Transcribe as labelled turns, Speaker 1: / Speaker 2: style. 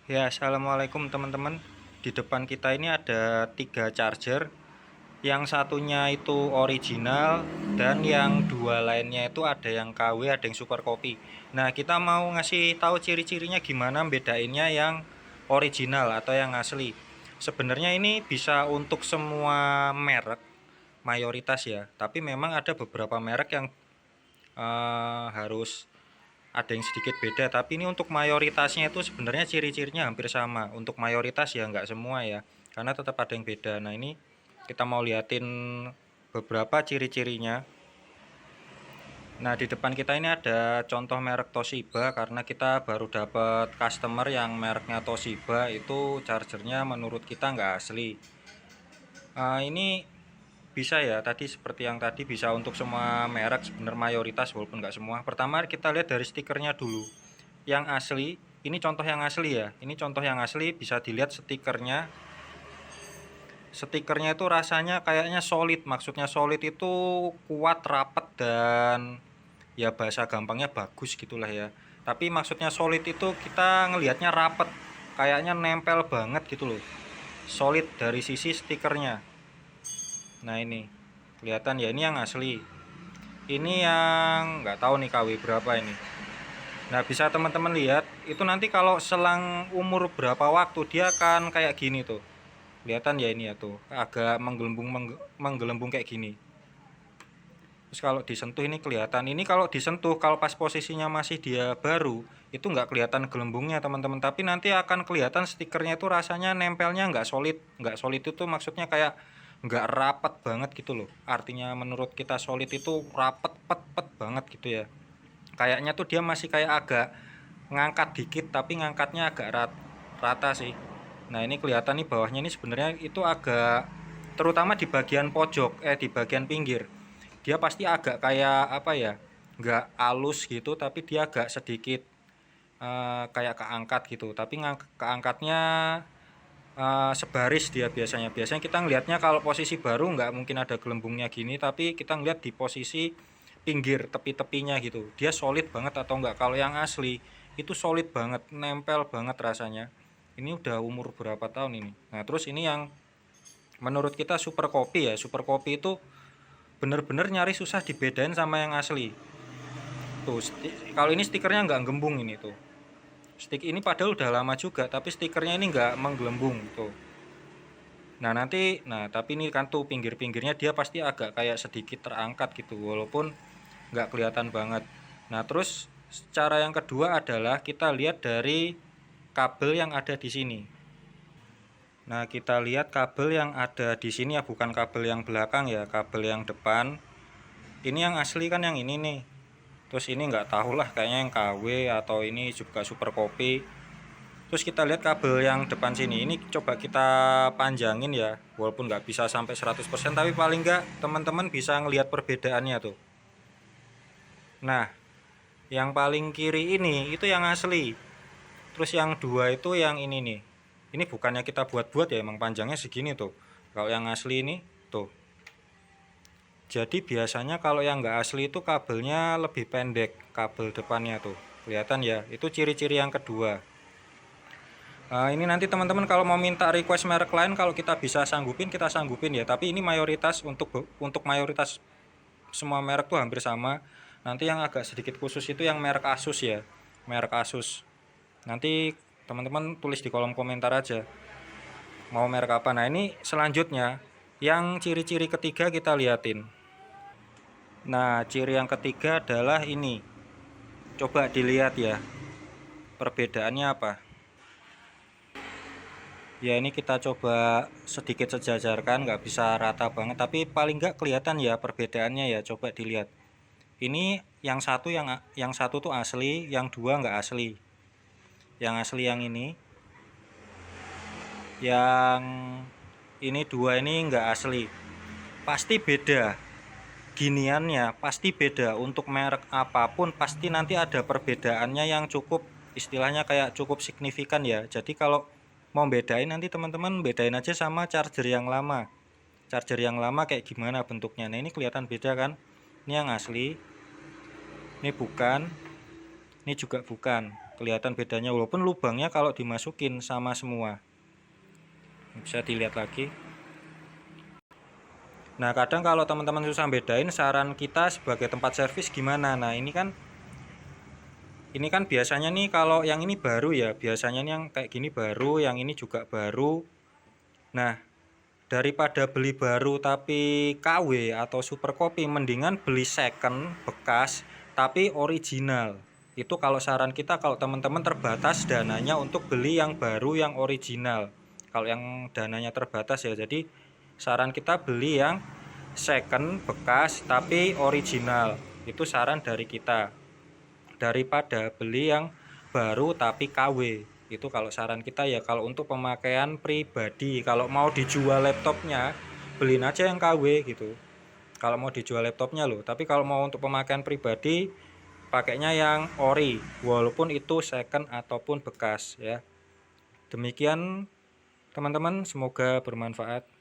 Speaker 1: Ya, assalamualaikum teman-teman. Di depan kita ini ada 3 charger. Yang satunya itu original dan yang dua lainnya itu ada yang KW, ada yang super copy. Nah, kita mau ngasih tahu ciri-cirinya gimana bedainnya yang original atau yang asli. Sebenarnya ini bisa untuk semua merek, mayoritas ya. Tapi memang ada beberapa merek yang harus ada yang sedikit beda, tapi ini untuk mayoritasnya itu sebenarnya ciri-cirinya hampir sama. Untuk mayoritas ya nggak semua ya, karena tetap ada yang beda. Nah, ini kita mau liatin beberapa ciri-cirinya. Nah, di depan kita ini ada contoh merek Toshiba, karena kita baru dapat customer yang mereknya Toshiba itu chargernya menurut kita nggak asli. Ini bisa ya, tadi seperti yang tadi bisa untuk semua merek, sebenarnya mayoritas walaupun nggak semua. Pertama kita lihat dari stikernya dulu. Yang asli, ini contoh yang asli ya, ini contoh yang asli, bisa dilihat stikernya. Stikernya itu rasanya kayaknya solid, maksudnya solid itu kuat, rapat, dan ya bahasa gampangnya bagus gitulah ya. Tapi maksudnya solid itu kita ngelihatnya rapat, kayaknya nempel banget gitu loh, solid dari sisi stikernya. Nah, ini kelihatan ya, ini yang asli. Ini yang nggak tahu nih KW berapa ini. Nah, bisa teman-teman lihat itu nanti kalau selang umur berapa waktu dia akan kayak gini tuh. Kelihatan ya, ini ya tuh, agak menggelembung kayak gini. Terus kalau disentuh ini kelihatan. Ini kalau disentuh, kalau pas posisinya masih dia baru, itu nggak kelihatan gelembungnya teman-teman. Tapi nanti akan kelihatan stikernya itu rasanya nempelnya nggak solid. Nggak solid itu maksudnya kayak nggak rapat banget gitu loh. Artinya menurut kita solid itu rapat, pet banget gitu ya. Kayaknya tuh dia masih kayak agak ngangkat dikit, tapi ngangkatnya agak rata sih. Nah, ini kelihatan nih bawahnya ini sebenarnya itu agak, terutama di bagian pojok, di bagian pinggir, dia pasti agak kayak apa ya, nggak halus gitu, tapi dia agak sedikit kayak keangkat gitu, tapi keangkatnya sebaris dia biasanya kita ngelihatnya kalau posisi baru nggak mungkin ada gelembungnya gini, tapi kita ngeliat di posisi pinggir tepi-tepinya gitu dia solid banget atau enggak. Kalau yang asli itu solid banget, nempel banget rasanya. Ini udah umur berapa tahun ini. Nah, terus ini yang menurut kita super copy ya. Super copy itu bener-bener nyari susah dibedain sama yang asli tuh. Kalau ini stikernya nggak gembung ini tuh, stick ini padahal udah lama juga tapi stikernya ini nggak menggelembung tuh. Nah, tapi ini kan tuh pinggir-pinggirnya dia pasti agak kayak sedikit terangkat gitu, walaupun nggak kelihatan banget. Nah, terus cara yang kedua adalah kita lihat dari kabel yang ada di sini. Nah, kita lihat kabel yang ada di sini ya, bukan kabel yang belakang ya, kabel yang depan. Ini yang asli kan yang ini nih. Terus ini nggak tahu lah, kayaknya yang KW atau ini juga super copy. Terus kita lihat kabel yang depan sini, ini coba kita panjangin ya, walaupun nggak bisa sampai 100%, tapi paling nggak teman-teman bisa ngelihat perbedaannya tuh. Nah, yang paling kiri ini itu yang asli. Terus yang dua itu yang ini nih. Ini bukannya kita buat-buat ya, emang panjangnya segini tuh. Kalau yang asli ini tuh. Jadi biasanya kalau yang nggak asli itu kabelnya lebih pendek, kabel depannya tuh. Kelihatan ya, itu ciri-ciri yang kedua. Ini nanti teman-teman kalau mau minta request merek lain, kalau kita bisa sanggupin kita sanggupin ya. Tapi ini mayoritas untuk mayoritas semua merek tuh hampir sama. Nanti yang agak sedikit khusus itu yang merek Asus ya, merek Asus. Nanti teman-teman tulis di kolom komentar aja mau merek apa. Nah, ini selanjutnya yang ciri-ciri ketiga kita liatin. Nah, ciri yang ketiga adalah ini. Coba dilihat ya, perbedaannya apa. Ya, ini kita coba sedikit sejajarkan, nggak bisa rata banget, tapi paling nggak kelihatan ya perbedaannya ya. Coba dilihat. Ini yang satu tuh asli, yang dua nggak asli. Yang asli yang ini, yang ini dua ini nggak asli. Pasti beda. Giniannya pasti beda. Untuk merek apapun pasti nanti ada perbedaannya yang cukup, istilahnya kayak cukup signifikan ya. Jadi kalau mau bedain nanti teman-teman bedain aja sama charger yang lama. Charger yang lama kayak gimana bentuknya. Nah, ini kelihatan beda kan. Ini yang asli, ini bukan, ini juga bukan. kelihatan bedanya, walaupun lubangnya kalau dimasukin sama semua. Bisa dilihat lagi. Nah, kadang kalau teman-teman susah bedain, saran kita sebagai tempat servis gimana? Nah, ini kan biasanya nih kalau yang ini baru ya, biasanya nih yang kayak gini baru, yang ini juga baru. Nah, daripada beli baru tapi KW atau super copy, mendingan beli second bekas tapi original. Itu kalau saran kita, kalau teman-teman terbatas dananya, untuk beli yang baru yang original. Kalau yang dananya terbatas ya, jadi saran kita beli yang second bekas tapi original. Itu saran dari kita, daripada beli yang baru tapi KW. Itu kalau saran kita ya, kalau untuk pemakaian pribadi. Kalau mau dijual laptopnya, beliin aja yang KW gitu, kalau mau dijual laptopnya loh. Tapi kalau mau untuk pemakaian pribadi, pakainya yang ori, walaupun itu second ataupun bekas ya. Demikian teman-teman, semoga bermanfaat.